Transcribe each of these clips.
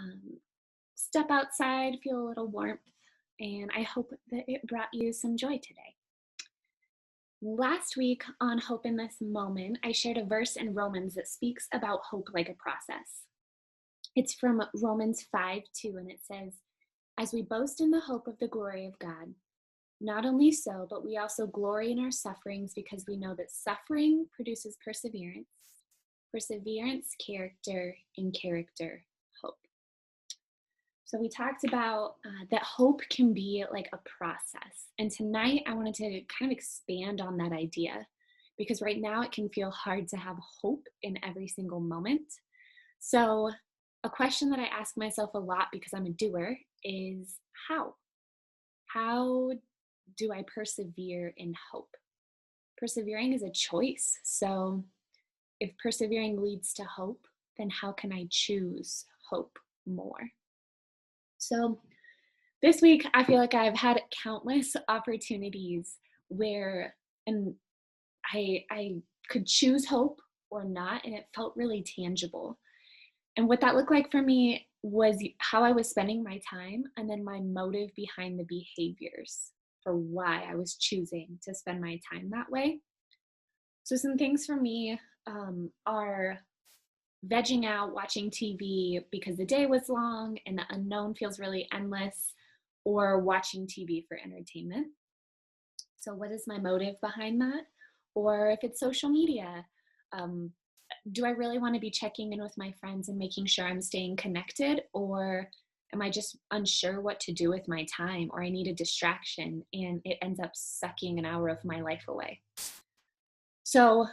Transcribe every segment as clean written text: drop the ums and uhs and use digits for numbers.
um, step outside, feel a little warmth, and I hope that it brought you some joy today. Last week on Hope in This Moment, I shared a verse in Romans that speaks about hope like a process. It's from Romans 5:2, and it says, "As we boast in the hope of the glory of God, not only so, but we also glory in our sufferings because we know that suffering produces perseverance, perseverance, character, and character, hope." So we talked about that hope can be like a process. And tonight I wanted to kind of expand on that idea because right now it can feel hard to have hope in every single moment. So a question that I ask myself a lot because I'm a doer is how? How do I persevere in hope? Persevering is a choice. So if persevering leads to hope, then how can I choose hope more? So this week, I feel like I've had countless opportunities where and I could choose hope or not, and it felt really tangible. And what that looked like for me was how I was spending my time and then my motive behind the behaviors for why I was choosing to spend my time that way. So some things for me are vegging out, watching TV because the day was long and the unknown feels really endless, or watching TV for entertainment. So, what is my motive behind that? Or if it's social media, um, do I really want to be checking in with my friends and making sure I'm staying connected? Or am I just unsure what to do with my time, or I need a distraction and it ends up sucking an hour of my life away? So,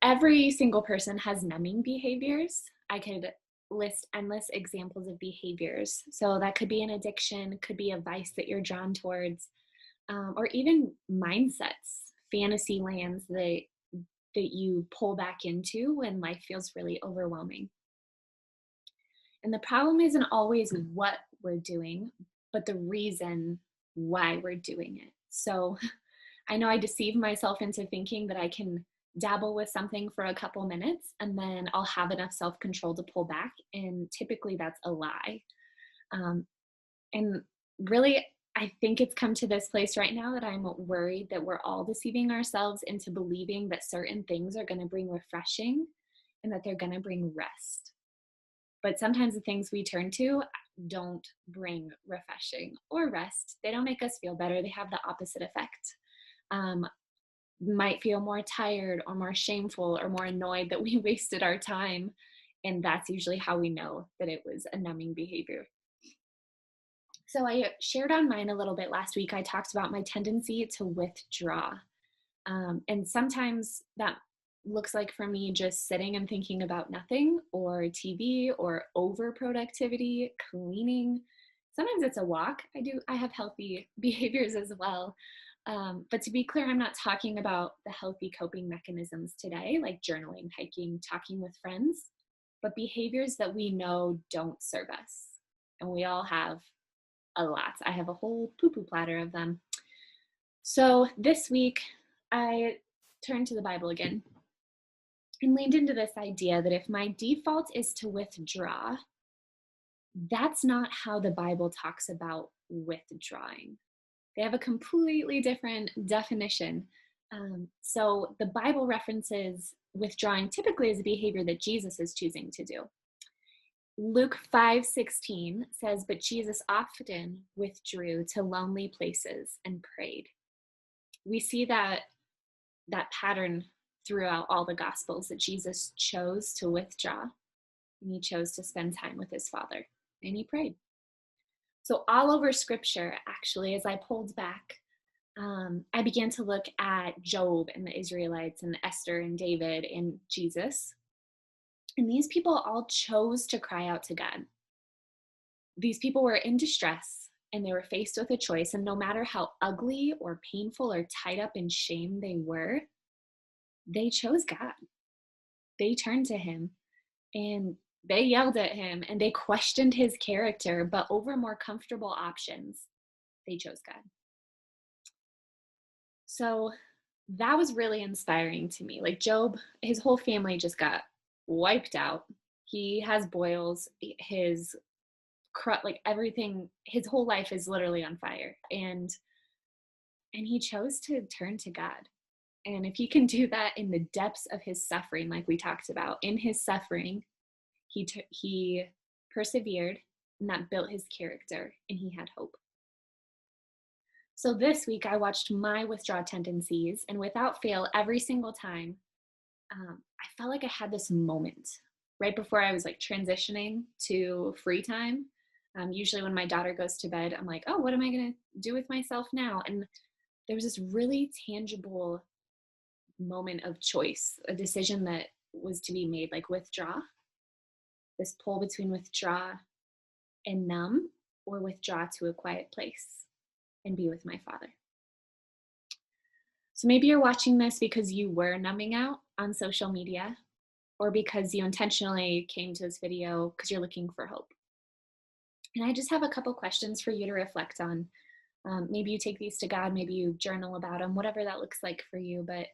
every single person has numbing behaviors. I could list endless examples of behaviors. So that could be an addiction, could be a vice that you're drawn towards, or even mindsets, fantasy lands that you pull back into when life feels really overwhelming. And the problem isn't always what we're doing, but the reason why we're doing it. So I know I deceive myself into thinking that I can dabble with something for a couple minutes and then I'll have enough self-control to pull back. And typically that's a lie. Um, and really, I think it's come to this place right now that I'm worried that we're all deceiving ourselves into believing that certain things are going to bring refreshing and that they're going to bring rest. But sometimes the things we turn to don't bring refreshing or rest. They don't make us feel better. They have the opposite effect. Um, might feel more tired or more shameful or more annoyed that we wasted our time. And that's usually how we know that it was a numbing behavior. So I shared on mine a little bit last week. I talked about my tendency to withdraw. And sometimes that looks like for me just sitting and thinking about nothing, or TV, or over productivity, cleaning. Sometimes it's a walk. I have healthy behaviors as well. But to be clear, I'm not talking about the healthy coping mechanisms today, like journaling, hiking, talking with friends, but behaviors that we know don't serve us. And we all have a lot. I have a whole poo-poo platter of them. So this week, I turned to the Bible again and leaned into this idea that if my default is to withdraw, that's not how the Bible talks about withdrawing. They have a completely different definition. So the Bible references withdrawing typically as a behavior that Jesus is choosing to do. Luke 5:16 says, "But Jesus often withdrew to lonely places and prayed." We see that pattern throughout all the Gospels, that Jesus chose to withdraw and he chose to spend time with his Father and he prayed. So all over Scripture, actually, as I pulled back, I began to look at Job and the Israelites and Esther and David and Jesus. And these people all chose to cry out to God. These people were in distress and they were faced with a choice. And no matter how ugly or painful or tied up in shame they were, they chose God. They turned to him and they yelled at him and they questioned his character, but over more comfortable options, they chose God. So that was really inspiring to me. Like Job, his whole family just got wiped out. He has boils. His like everything, his whole life is literally on fire. And he chose to turn to God. And if he can do that in the depths of his suffering, like we talked about, in his suffering, he persevered, and that built his character, and he had hope. So this week I watched my withdraw tendencies, and without fail, every single time, I felt like I had this moment right before I was like transitioning to free time. Usually when my daughter goes to bed, I'm like, oh, what am I going to do with myself now? And there was this really tangible moment of choice, a decision that was to be made, like withdraw, this pull between withdraw and numb, or withdraw to a quiet place and be with my Father. So maybe you're watching this because you were numbing out on social media, or because you intentionally came to this video because you're looking for hope. And I just have a couple questions for you to reflect on. Maybe you take these to God, maybe you journal about them, whatever that looks like for you. But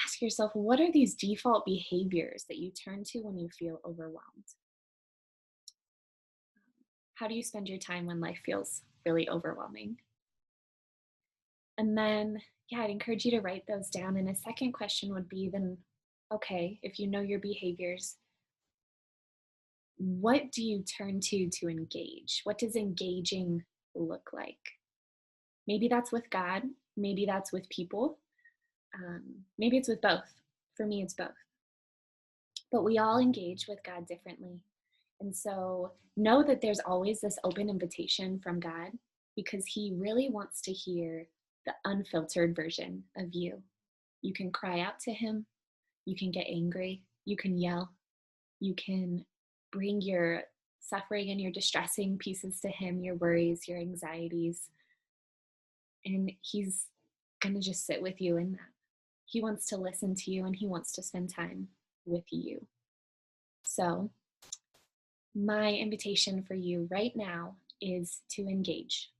ask yourself, what are these default behaviors that you turn to when you feel overwhelmed? How do you spend your time when life feels really overwhelming? And then, yeah, I'd encourage you to write those down. And a second question would be then, okay, if you know your behaviors, what do you turn to engage? What does engaging look like? Maybe that's with God, maybe that's with people, maybe it's with both. For me, it's both. But we all engage with God differently. And so know that there's always this open invitation from God, because he really wants to hear the unfiltered version of you. You can cry out to him, you can get angry, you can yell, you can bring your suffering and your distressing pieces to him, your worries, your anxieties, and he's going to just sit with you in that. He wants to listen to you, and he wants to spend time with you. So my invitation for you right now is to engage.